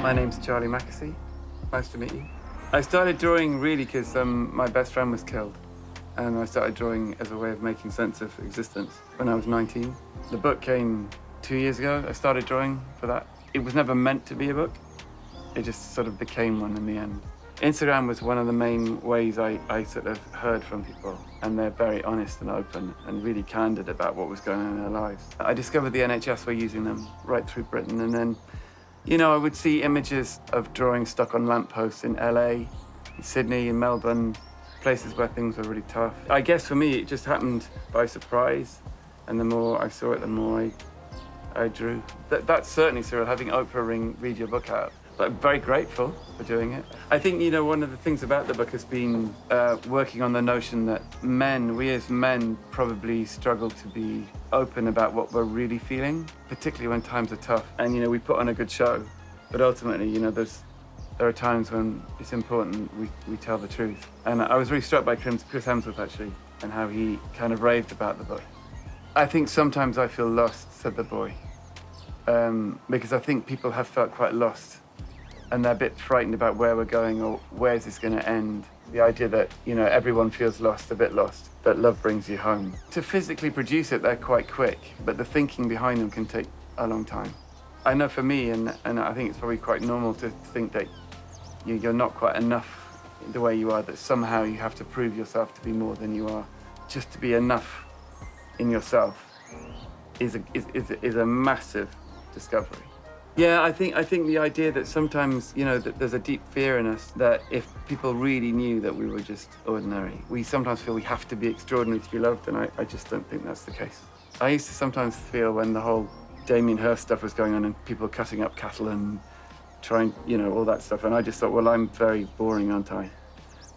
My name's Charlie Mackesy. Nice to meet you. I started drawing really because my best friend was killed. And I started drawing as a way of making sense of existence when I was 19. The book came 2 years ago. I started drawing for that. It was never meant to be a book. It just sort of became one in the end. Instagram was one of the main ways I sort of heard from people, and they're very honest and open and really candid about what was going on in their lives. I discovered the NHS were using them right through Britain, and then, you know, I would see images of drawing stuck on lampposts in LA, in Sydney, in Melbourne, places where things were really tough. I guess for me, it just happened by surprise, and the more I saw it, the more I drew. That's certainly surreal, having Oprah read your book out. But I'm very grateful for doing it. I think, you know, one of the things about the book has been working on the notion that we as men probably struggle to be open about what we're really feeling, particularly when times are tough. And, you know, we put on a good show, but ultimately, you know, there are times when it's important we tell the truth. And I was really struck by Chris Hemsworth, actually, and how he kind of raved about the book. I think sometimes I feel lost, said the boy, because I think people have felt quite lost, and they're a bit frightened about where we're going or where's this going to end. The idea that, you know, everyone feels lost, a bit lost, but love brings you home. To physically produce it, they're quite quick, but the thinking behind them can take a long time. I know for me, and I think it's probably quite normal to think that you're not quite enough the way you are, that somehow you have to prove yourself to be more than you are. Just to be enough in yourself is a massive discovery. Yeah, I think the idea that sometimes, you know, that there's a deep fear in us that if people really knew that we were just ordinary, we sometimes feel we have to be extraordinary to be loved, and I just don't think that's the case. I used to sometimes feel when the whole Damien Hirst stuff was going on and people cutting up cattle and trying, you know, all that stuff, and I just thought, well, I'm very boring, aren't I?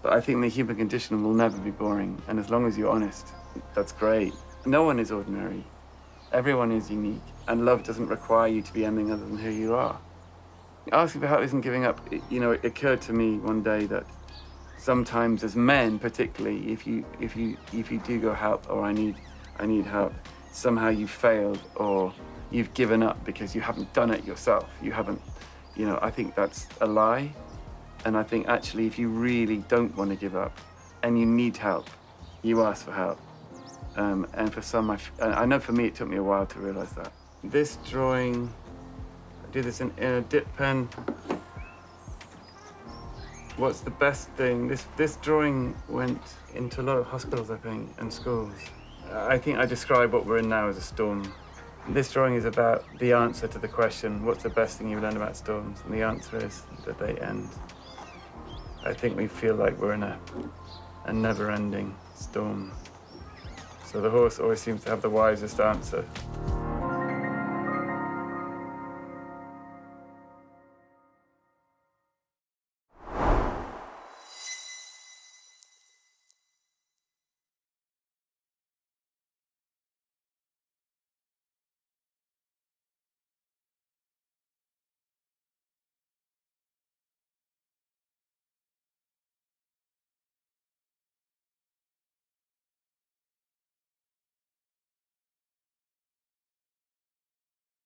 But I think the human condition will never be boring, and as long as you're honest, that's great. No one is ordinary. Everyone is unique, and love doesn't require you to be anything other than who you are. Asking for help isn't giving up. You know, it occurred to me one day that sometimes, as men particularly, if you do go help or I need help, somehow you've failed or you've given up because you haven't done it yourself. You haven't, you know. I think that's a lie, and I think actually, if you really don't want to give up and you need help, you ask for help. And for some, I know for me, it took me a while to realize that. This drawing, I do this in a dip pen. What's the best thing? This drawing went into a lot of hospitals, I think, and schools. I think I describe what we're in now as a storm. This drawing is about the answer to the question, what's the best thing you've learned about storms? And the answer is that they end. I think we feel like we're in a never-ending storm. So the horse always seems to have the wisest answer.